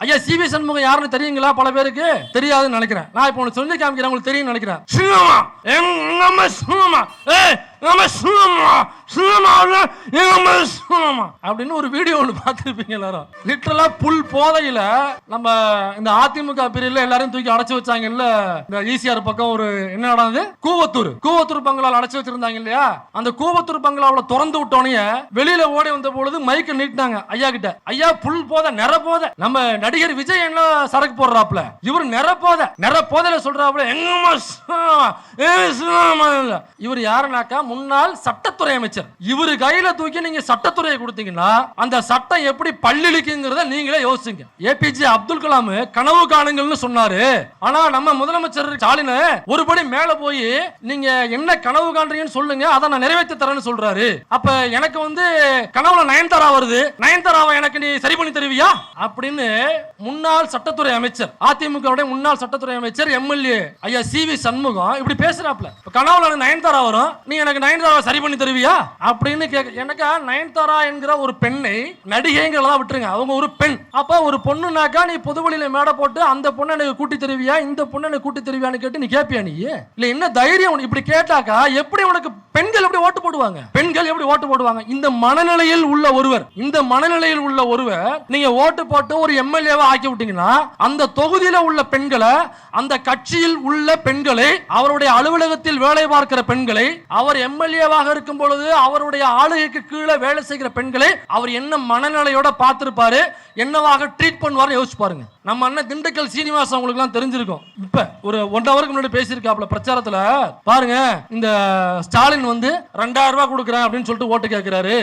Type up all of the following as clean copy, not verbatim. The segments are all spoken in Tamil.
ஐயா சிவி சண்முகம் யாருன்னு தெரியுங்களா? பல பேருக்கு தெரியாதுன்னு நினைக்கிறேன். நான் இப்போ ஒன்று சொல்லி காமிக்கிறேன், உங்களுக்கு தெரியும் நினைக்கிறேன். அப்படின்னு ஒரு வீடியோ ஒன்று பார்த்துருப்பீங்க எல்லாரும். லிட்டரலா புல் போதையில நம்ம இந்த அதிமுக பிரிவுல எல்லாரும் தூக்கி அடைச்சு வச்சாங்கல்ல. இந்த ஈசிஆர் பக்கம் ஒரு என்ன நடந்தது, கூவத்தூர் பங்களால அடைச்சு வச்சிருந்தாங்க இல்லையா? அந்த கூவத்தூர் பங்களாவில் திறந்து விட்டோனே வெளியில ஓடி வந்த பொழுது மைக்க நீட்டினாங்க ஐயா கிட்ட. ஐயா புல் போதை நிற போதை. நம்ம நடிகர் விஜய் என்ன சரக்கு போடுறாப்ல, இவர் நிற போதையில சொல்றாப்ல இவர் யாருனாக்கா முன்னாள் சட்டத்துறை அமைச்சர். இவரு கையில தூக்கி நீங்க சட்டத்துறையை கொடுத்தீங்கன்னா அந்த சட்டம் எப்படி பள்ளிக்குங்கிறத நீங்களே யோசிங்க. ஏபிஜே அப்துல் கலாம் கனவு காணுங்கள்னு சொன்னாரு. ஆனா நம்ம முதலமைச்சர் ஸ்டாலின் ஒருபடி மேல போய் நீங்க என்ன கனவு காண்றீங்கன்னு சொல்லுங்க, அதை நான் நிறைவேற்றி தரேன்னு சொல்றாரு. அப்ப எனக்கு கனவுல நயன்தாரா வருது, நயன்தாராவை எனக்கு நீ சரி பண்ணி தருவியா அப்படின்னு முன்னாள் சட்டத்துறை அமைச்சர், அதிமுக முன்னாள் சட்டத்துறை அமைச்சர் எம்எல்ஏ ஐயா சிவி சண்முகம் இப்படி பேசுறாப்ல. கனவுல நயன்தாரா வரும், நீ எனக்கு நயன்தாராவை சரி பண்ணி தருவியா அப்படின்னு கேட்க. எனக்கு நயன்தாரா என்கிற ஒரு பெண்ணை நடிகைங்கிறதா விட்டுருங்க, அவங்க ஒரு பெண். அப்ப ஒரு பொண்ணுனாக்கா நீ பொதுவெளியில மேடை போட்டு அந்த பொண்ணை எனக்கு கூட்டி தருவியா, இந்த பொண்ணை எனக்கு கூட்டி தருவியான்னு கேட்டு நீ கேட்பியா? நீ இல்ல என்ன தைரியம் இப்படி கேட்டாக்கா எப்படி உனக்கு பெண்கள் எப்படி ஓட்டு போடுவாங்க? பெண்கள் எப்படி ஓட்டு போடுவாங்க? இந்த மனநிலையில் உள்ள ஒருவர் நீங்க ஓட்டு போட்டு ஒரு எம்எல்ஏவா ஆக்கி விட்டீங்கன்னா அந்த தொகுதியில உள்ள பெண்களை, அந்த கட்சியில் உள்ள பெண்களை, அவருடைய அலுவலகத்தில் வேலை பார்க்கிற பெண்களை, அவர் எம்எல்ஏவாக இருக்கும் பொழுது அவருடைய ஆளுகைக்கு கீழே வேலை செய்கிற பெண்களை அவர் என்ன மனநிலையோட பார்த்திருப்பாரு, என்னவாக ட்ரீட் பண்ணுவாரு யோசிச்சு பாருங்க. நம்ம அண்ணன் திண்டுக்கல் சீனிவாசன் உங்களுக்கு எல்லாம் தெரிஞ்சிருக்கும். இப்ப ஒரு 1 ஹவருக்கு முன்னாடி பேசியிருக்காப்ல பிரச்சாரத்துல பாருங்க. இந்த ஸ்டாலின் 2000 ரூபாய் கொடுக்குறேன் அப்படின்னு சொல்லிட்டு ஓட்டு கேட்கிறாரு.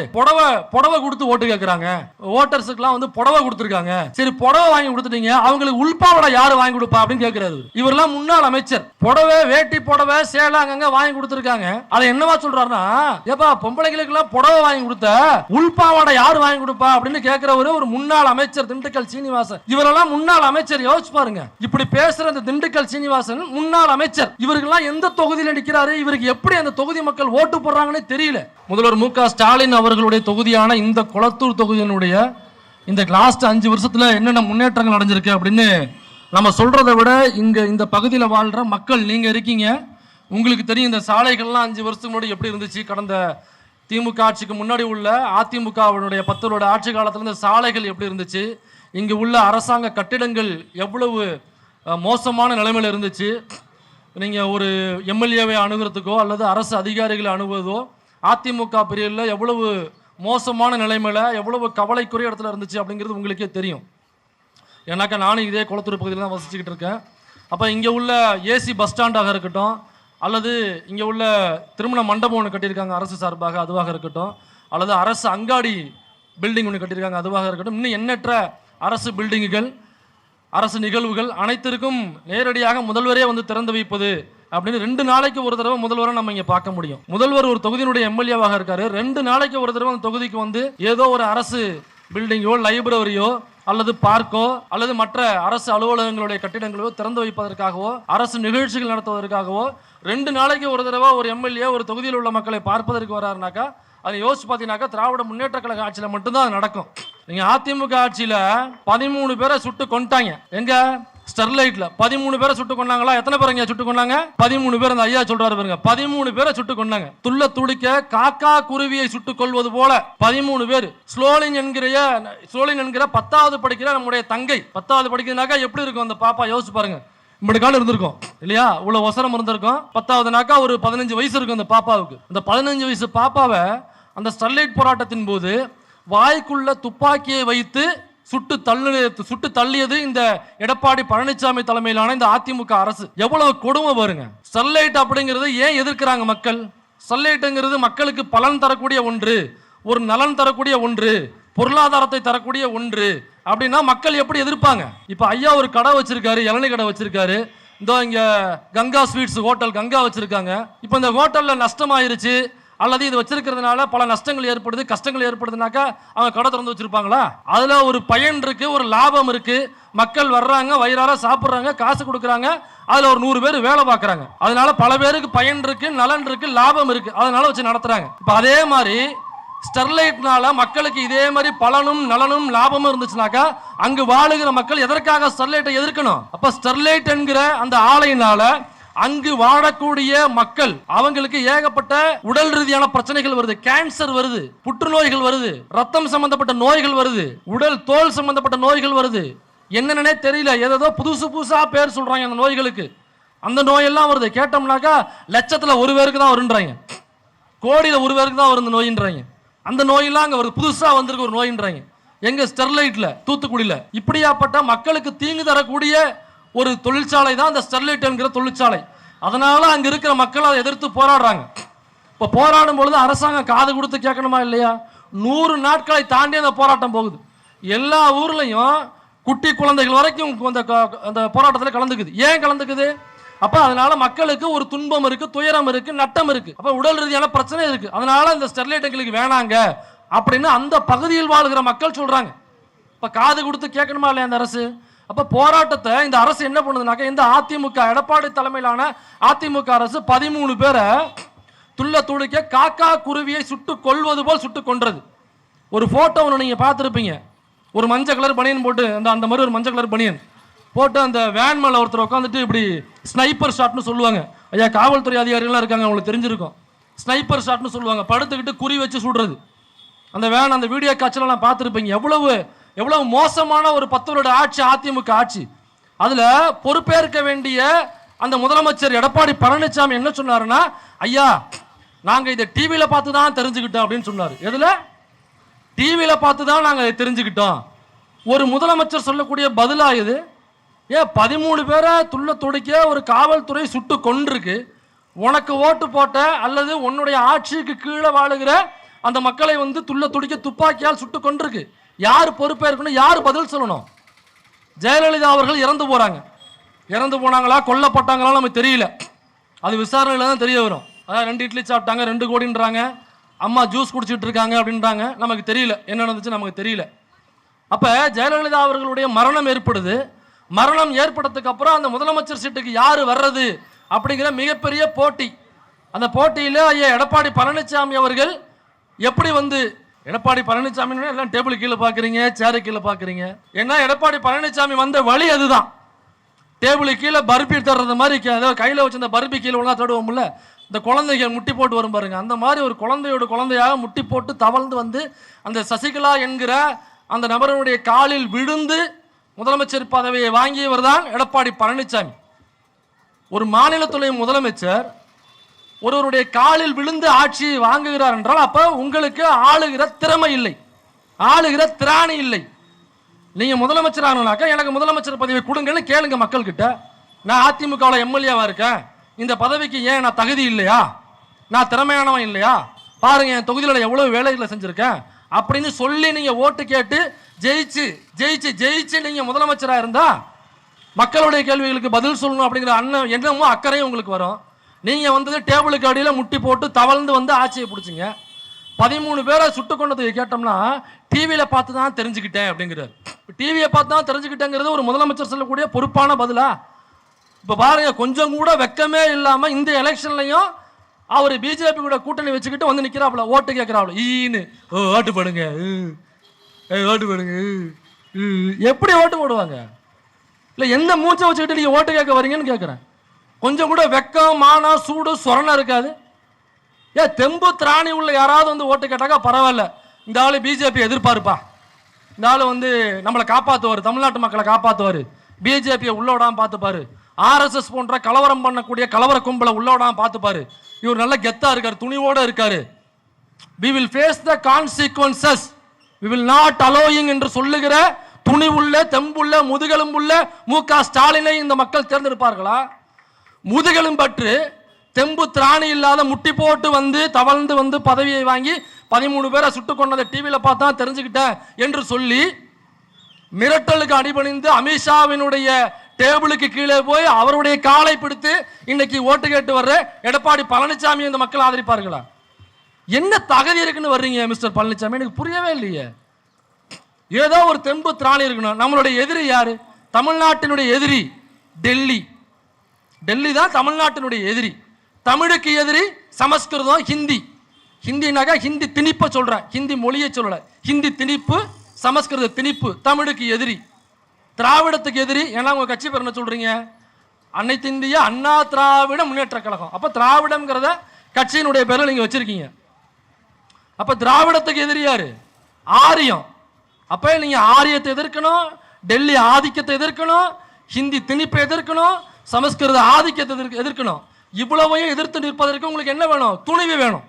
புடவை கொடுத்து ஓட்டு கேட்கிறாங்க. ஓட்டர்ஸுக்குலாம் புடவை கொடுத்துருக்காங்க. சரி புடவை வாங்கி கொடுத்துட்டீங்க, அவங்களுக்கு உள்பாவடை யாரு வாங்கி கொடுப்பா அப்படின்னு கேட்கிறாரு. இவரெல்லாம் முன்னாள் அமைச்சர். புடவை, வேட்டி புடவை, சேலை அங்கங்க வாங்கி கொடுத்துருக்காங்க. அதை என்னவா சொல்றாருன்னா, ஏப்பா பொம்பளைங்களுக்கு எல்லாம் புடவை வாங்கி கொடுத்த உள்பாவடை யாரு வாங்கி கொடுப்பா அப்படின்னு கேட்கிறவரு ஒரு முன்னாள் அமைச்சர் திண்டுக்கல் சீனிவாசன். இவரெல்லாம் முன்னாள் அமைச்சர். யோசிச்சு பாருங்க, இப்படி பேசுற இந்த திண்டுக்கல் சீனிவாசன் முன்னாள் அமைச்சர். இவர்கள்லாம் எந்த தொகுதியில் நிற்கிறாரு, இவருக்கு எப்படி அந்த தொகுதி மக்கள் ஓட்டு போடுறாங்கன்னு தெரியல. முதல்வர் மு.க. ஸ்டாலின் அவர்களுடைய தொகுதியான இந்த கொளத்தூர் தொகுதியினுடைய இந்த லாஸ்ட் 5 வருஷத்துல என்னென்ன முன்னேற்றங்கள் அடைஞ்சிருக்கு அப்படின்னு நம்ம சொல்றதை விட இந்த பகுதியில் வாழ்ற மக்கள் நீங்க இருக்கீங்க, உங்களுக்கு தெரியும். இந்த சாலைகள்லாம் 5 வருஷத்துக்கு முன்னாடி எப்படி இருந்துச்சு, கடந்த திமுக ஆட்சிக்கு முன்னாடி உள்ள அதிமுகவினுடைய 10 வருட ஆட்சி காலத்துல இந்த சாலைகள் எப்படி இருந்துச்சு, இங்கு உள்ள அரசாங்க கட்டிடங்கள் எவ்வளவு மோசமான நிலைமையில் இருந்துச்சு. நீங்கள் ஒரு எம்எல்ஏவை அணுகிறதுக்கோ அல்லது அரசு அதிகாரிகளை அணுகுவதோ அதிமுக பிரிவில் எவ்வளவு மோசமான நிலைமையில் எவ்வளவு கவலைக்குரிய இடத்துல இருந்துச்சு அப்படிங்கிறது உங்களுக்கே தெரியும். ஏன்னாக்கா நானும் இதே கொளத்தூர் பகுதியில் தான் வசிச்சுக்கிட்டு இருக்கேன். அப்போ இங்கே உள்ள ஏசி பஸ் ஸ்டாண்டாக இருக்கட்டும், அல்லது இங்கே உள்ள திருமண மண்டபம் ஒன்று கட்டியிருக்காங்க அரசு சார்பாக, அதுவாக இருக்கட்டும், அல்லது அரசு அங்காடி பில்டிங் ஒன்று கட்டியிருக்காங்க, அதுவாக இருக்கட்டும், இன்னும் எண்ணற்ற அரசு பில்டிங்குகள், அரசு நிகழ்வுகள் அனைத்திற்கும் நேரடியாக முதல்வரே திறந்து வைப்பது அப்படின்னு 2 நாளைக்கு ஒரு தடவை முதல்வரை நம்ம இங்கே பார்க்க முடியும். முதல்வர் ஒரு தொகுதியினுடைய எம்எல்ஏவாக இருக்காரு. 2 நாளைக்கு ஒரு தடவை அந்த தொகுதிக்கு ஏதோ ஒரு அரசு பில்டிங்கோ, லைப்ரரியோ அல்லது பார்க்கோ அல்லது மற்ற அரசு அலுவலகங்களுடைய கட்டிடங்களோ திறந்து வைப்பதற்காகவோ, அரசு நிகழ்ச்சிகள் நடத்துவதற்காகவோ 2 நாளைக்கு ஒரு தடவை ஒரு எம்எல்ஏ ஒரு தொகுதியில் உள்ள மக்களை பார்ப்பதற்கு வராருனாக்கா அதை யோசிச்சு பார்த்தீங்கன்னாக்கா திராவிட முன்னேற்ற கழக ஆட்சியில் மட்டும்தான் அது நடக்கும். நீங்க அதிமுக ஆட்சியில 13 பேரை சுட்டு கொண்டாங்க. எங்க ஸ்டெர்லைட்ல 13 பேரை சுட்டு கொண்டாங்களா? எத்தனை பேருங்க சுட்டு கொண்டாங்க? 13 பேர். அந்த ஐயா சொல்றாரு பாருங்க, 13 பேரை சுட்டு கொண்டாங்க. துள்ள துடிக்க காக்கா குருவியை சுட்டுக் கொள்வது போல 13 பேர். ஸ்லோலின் என்கிற 10வது படிக்கிற நம்முடைய தங்கை, 10வது படிக்கிறதுனாக்கா எப்படி இருக்கும் அந்த பாப்பா? யோசிச்சு பாருங்க. இப்படிக்கான இருந்திருக்கும் இல்லையா? இவ்வளவு அவசரம் இருந்திருக்கும். 10வதுனாக்கா ஒரு 15 வயசு இருக்கும் அந்த பாப்பாவுக்கு. அந்த 15 வயசு பாப்பாவை அந்த ஸ்டெர்லைட் போராட்டத்தின் போது வாய்க்குள்ள துப்பாக்கியை வைத்து சுட்டு தள்ளியது இந்த எடப்பாடி பழனிசாமி தலைமையிலான இந்த அதிமுக அரசு. எவ்வளவு கொடுமை பாருங்க. ஸ்டெர்லைட் அப்படிங்கிறது ஏன் எதிர்க்கிறாங்க மக்கள்? ஸ்டெர்லைட்ங்கிறது மக்களுக்கு பலன் தரக்கூடிய ஒன்று, ஒரு நலன் தரக்கூடிய ஒன்று, பொருளாதாரத்தை தரக்கூடிய ஒன்று அப்படின்னா மக்கள் எப்படி எதிர்ப்பாங்க? இப்ப ஐயா ஒரு கடை வச்சிருக்காரு, இளநீ கடை வச்சிருக்காரு. இங்க கங்கா ஸ்வீட்ஸ் ஹோட்டல் கங்கா வச்சிருக்காங்க. இப்ப இந்த ஹோட்டல்ல நஷ்டமாயிருச்சு அல்லது இது வச்சிருக்கிறதுனால பல நஷ்டங்கள் ஏற்படுது, கஷ்டங்கள் ஏற்படுதுனாக்கா அவங்க கடை திறந்து வச்சிருப்பாங்களா? அதுல ஒரு பயன் இருக்கு, ஒரு லாபம் இருக்கு. மக்கள் வர்றாங்க, வயிறார சாப்பிடுறாங்க, காசு கொடுக்குறாங்க, அதுல ஒரு 100 பேர் வேலை பார்க்கறாங்க. அதனால பல பேருக்கு பயன் இருக்கு, நலன் இருக்கு, லாபம் இருக்கு, அதனால வச்சு நடத்துறாங்க. இப்ப அதே மாதிரி ஸ்டெர்லைட்னால மக்களுக்கு இதே மாதிரி பலனும் நலனும் லாபமும் இருந்துச்சுனாக்கா அங்கு வாழுகிற மக்கள் எதற்காக ஸ்டெர்லைட்டை எதிர்க்கணும்? அப்ப ஸ்டெர்லைட் என்கிற அந்த ஆலையினால அங்கு வாழக்கூடிய மக்கள் அவங்களுக்கு ஏகப்பட்ட உடல் ரீதியான பிரச்சனைகள் வருது. கேன்சர் வருது, புற்றுநோய்கள் வருது, ரத்தம் சம்பந்தப்பட்ட நோய்கள் வருது, உடல் தோல் சம்பந்தப்பட்ட நோய்கள் வருது. என்னன்னே தெரியல, ஏதோ புதுசு புதுசா பேர் சொல்றாங்க அந்த நோய்களுக்கு. அந்த நோயெல்லாம் வருது. கேட்டோம்னாக்கா லட்சத்துல ஒரு பேருக்கு தான் வருன்றாங்க, கோடியில ஒரு பேருக்கு தான் வரும் நோயின்றாங்க. அந்த நோயெல்லாம் அங்க வருது, புதுசா வந்திருக்கு ஒரு நோயின்றாங்க. எங்க ஸ்டெர்லைட்ல, தூத்துக்குடியில. இப்படியாப்பட்ட மக்களுக்கு தீங்கு தரக்கூடிய ஒரு தொழிற்சாலை தான் அந்த ஸ்டெர்லைட் என்கிற தொழிற்சாலை. அதனால அங்க இருக்கிற மக்கள் அதை எதிர்த்து போராடுறாங்க. இப்ப போராடும் பொழுது அரசாங்கம் காது கொடுத்து கேட்கணுமா இல்லையா? 100 நாட்களை தாண்டி அந்த போராட்டம் போகுது. எல்லா ஊர்லயும் குட்டி குழந்தைகள் வரைக்கும் அந்த போராட்டத்தில் கலந்துக்குது. ஏன் கலந்துக்குது? அப்ப அதனால மக்களுக்கு ஒரு துன்பம் இருக்கு, துயரம் இருக்கு, நட்டம் இருக்கு, அப்ப உடல் ரீதியான பிரச்சனை இருக்கு. அதனால இந்த ஸ்டெர்லைட் எங்களுக்கு வேணாங்க அப்படின்னு அந்த பகுதியில் வாழ்கிற மக்கள் சொல்றாங்க. இப்ப காது கொடுத்து கேட்கணுமா இல்லையா அந்த அரசு? அப்ப போராட்டத்தை இந்த அரசு என்ன பண்ணுதுனாக்க, இந்த அதிமுக எடப்பாடி தலைமையிலான அதிமுக அரசு 13 பேரை துள்ள துடிக்க காக்கா குருவியை சுட்டு கொள்வது போல் சுட்டு கொன்றது. ஒரு போட்டோ ஒன்று நீங்க பார்த்துருப்பீங்க. ஒரு மஞ்சள் கலர் பனியன் போட்டு, அந்த மாதிரி ஒரு மஞ்சள் கலர் பனியன் போட்டு அந்த வேன் மேல ஒருத்தர் உட்காந்துட்டு இப்படி ஸ்னைப்பர் ஷாட்னு சொல்லுவாங்க. ஐயா காவல்துறை அதிகாரிகள்லாம் இருக்காங்க, அவங்களுக்கு தெரிஞ்சிருக்கும். ஸ்னைப்பர் ஷாட்னு சொல்லுவாங்க, படுத்துக்கிட்டு குறி வச்சு சுடுறது. அந்த வேன், அந்த வீடியோ காட்சியெல்லாம் பார்த்துருப்பீங்க. எவ்வளவு மோசமான ஒரு 10 வருட ஆட்சி அதிமுக ஆட்சி. அதுல பொறுப்பேற்க வேண்டிய அந்த முதலமைச்சர் எடப்பாடி பழனிசாமி என்ன சொன்னாருன்னா, ஐயா நாங்க இதை டிவியில பார்த்து தான் தெரிஞ்சுக்கிட்டோம் அப்படின்னு சொன்னாரு. எதுல? டிவியில பார்த்து தான் நாங்க தெரிஞ்சுக்கிட்டோம். ஒரு முதலமைச்சர் சொல்லக்கூடிய பதிலா இது? 13 பேரை துள்ள துடிக்க ஒரு காவல்துறை சுட்டு கொன்றிருக்கு. உனக்கு ஓட்டு போட்ட அல்லது உன்னுடைய ஆட்சிக்கு கீழே வாழுகிற அந்த மக்களை துள்ள துடிக்க துப்பாக்கியால் சுட்டு கொன்றிருக்கு. யார் பொறுப்பேற்கணும்? யார் பதில் சொல்லணும்? ஜெயலலிதா அவர்கள் இறந்து போறாங்க. இறந்து போனாங்களா கொல்லப்பட்டாங்களா நமக்கு தெரியல. அது விசாரணையில தான் தெரிய வரும். அதான் 2 இட்லி சாப்பிட்டாங்க 2 கோடின்றாங்க, அம்மா ஜூஸ் குடிச்சிட்டு இருக்காங்க அப்படின்றாங்க. நமக்கு தெரியல என்ன நடந்துச்சு, நமக்கு தெரியல. அப்ப ஜெயலலிதா அவர்களுடைய மரணம் ஏற்படுது. மரணம் ஏற்பட்டதுக்கு அப்புறம் அந்த முதலமைச்சர் சீட்டுக்கு யாரு வர்றது அப்படிங்கிற மிகப்பெரிய போட்டி. அந்த போட்டியில ஐயா எடப்பாடி பழனிசாமி அவர்கள் எப்படி எடப்பாடி பழனிசாமி எல்லாம் டேபிள் கீழே பாக்குறீங்க, சேரு கீழே பாக்குறீங்க. ஏன்னா எடப்பாடி பழனிசாமி வந்த வழி அதுதான். டேபிள் கீழே பர்பி தர்றது மாதிரி, கையில வச்சு அந்த பர்பி கீழே ஒன்றா தடுவோம்ல, இந்த குழந்தைகள் முட்டி போட்டு வரும் பாருங்க, அந்த மாதிரி ஒரு குழந்தையாக முட்டி போட்டு தவழ்ந்து அந்த சசிகலா என்கிற அந்த நபருடைய காலில் விழுந்து முதலமைச்சர் பதவியை வாங்கியவர் தான் எடப்பாடி பழனிசாமி. ஒரு மாநிலத்துடைய முதலமைச்சர் ஒருவருடைய காலில் விழுந்து ஆட்சி வாங்குகிறார் என்றால் அப்ப உங்களுக்கு ஆளுகிற திறமை இல்லை, ஆளுகிற திராணி இல்லை. நீங்க முதலமைச்சர் ஆனாக்கா எனக்கு முதலமைச்சர் பதவி கொடுங்கன்னு கேளுங்க மக்கள் கிட்ட. நான் அதிமுகவில் எம்எல்ஏவா இருக்கேன், இந்த பதவிக்கு ஏன் நான் தகுதி இல்லையா, நான் திறமையானவன் இல்லையா, பாருங்க என் தொகுதியில் எவ்வளவு வேலைகளை செஞ்சிருக்கேன் அப்படின்னு சொல்லி நீங்க ஓட்டு கேட்டு ஜெயிச்சு ஜெயிச்சு ஜெயிச்சு நீங்க முதலமைச்சரா இருந்தா மக்களுடைய கேள்விகளுக்கு பதில் சொல்லணும் அப்படிங்கிற எண்ணமும் அக்கறையும் உங்களுக்கு வரும். நீங்க டேபிளுக்கு அடியில் முட்டி போட்டு தவழ்ந்து ஆட்சியை பிடிச்சிங்க. 13 பேரை சுட்டு கொண்டது கேட்டோம்னா டிவியில பார்த்து தான் தெரிஞ்சுக்கிட்டேன் அப்படிங்கிறார். டிவியை பார்த்து தான் தெரிஞ்சுக்கிட்டேங்கிறது ஒரு முதலமைச்சர் சொல்லக்கூடிய பொறுப்பான பதிலா? இப்ப பாருங்க, கொஞ்சம் கூட வெக்கமே இல்லாம இந்த எலெக்ஷன்லையும் அவர் பிஜேபி கூட கூட்டணி வச்சுக்கிட்டு நிக்கிறாப்ல, ஓட்டு கேட்கிறாப்ல, ஈன்னு ஓட்டு போடுங்க ஓட்டு போடுங்க. எப்படி ஓட்டு போடுவாங்க? இல்ல எந்த மூச்சை வச்சுக்கிட்டு நீங்க ஓட்டு கேட்க வரீங்கன்னு கேட்கிறேன். கொஞ்சம் கூட வெக்கம் மானம் சூடு சொரணை இருக்காது. தெம்பு திராணி உள்ள யாராவது ஓட்டு கேட்டாக்கா பரவாயில்ல, இந்த ஆளு பிஜேபி எதிர்பார்ப்பா, இந்த ஆளு நம்மளை காப்பாத்துவாரு, தமிழ்நாட்டு மக்களை காப்பாத்துவாரு, பிஜேபியை உள்ள விடாம பார்த்துப்பாரு, ஆர்எஸ்எஸ் போன்ற கலவரம் பண்ணக்கூடிய கலவர கும்பலை உள்ள விடாம பார்த்துப்பாரு, இவர் நல்ல கெத்தா இருக்காரு, துணிவோட இருக்காரு, we will face the consequences, we will not allowing என்று சொல்லுகிற துணிவுள்ள தெம்புள்ள முதுகெலும்புள்ள மு.க. ஸ்டாலினை இந்த மக்கள் தேர்ந்தெடுப்பார்களா? முதுகெலும்பற்று தெம்பு திராணி இல்லாத முட்டி போட்டு தவழ்ந்து பதவியை வாங்கி 13 பேரை சுட்டு கொண்டதை டிவியில பார்த்தா தெரிஞ்சுக்கிட்டேன் என்று சொல்லி மிரட்டலுக்கு அடிபணிந்து அமித்ஷாவினுடைய டேபிளுக்கு கீழே போய் அவருடைய காலை பிடித்து இன்னைக்கு ஓட்டு கேட்டு வர்ற எடப்பாடி பழனிசாமி இந்த மக்கள் ஆதரிப்பார்களா? என்ன தகுதி இருக்குன்னு வர்றீங்க மிஸ்டர் பழனிசாமி? எனக்கு புரியவே இல்லையே. ஏதோ ஒரு தெம்பு திராணி இருக்கணும். நம்மளுடைய எதிரி யாரு? தமிழ்நாட்டினுடைய எதிரி டெல்லி. டெல்லி தான் தமிழ்நாட்டினுடைய எதிரி. தமிழுக்கு எதிரி சமஸ்கிருதம், ஹிந்தி. ஹிந்தினாக்கா ஹிந்தி திணிப்பை சொல்கிறேன், ஹிந்தி மொழியை சொல்லலை. ஹிந்தி திணிப்பு, சமஸ்கிருத திணிப்பு தமிழுக்கு எதிரி, திராவிடத்துக்கு எதிரி. ஏன்னா உங்கள் கட்சி பேர் என்ன சொல்கிறீங்க? அனைத்து இந்திய அண்ணா திராவிட முன்னேற்ற கழகம். அப்போ திராவிடம்ங்கிறத கட்சியினுடைய பேரில் நீங்கள் வச்சுருக்கீங்க. அப்போ திராவிடத்துக்கு எதிரி யாரு? ஆரியம். அப்போ நீங்கள் ஆரியத்தை எதிர்க்கணும், டெல்லி ஆதிக்கத்தை எதிர்க்கணும், ஹிந்தி திணிப்பை எதிர்க்கணும், சமஸ்கிருத ஆதிக்கத்தை எதிர்க்கணும். இவ்வளவையும் எதிர்த்து நிற்பதற்கு உங்களுக்கு என்ன வேணும்? துணிவு வேணும்,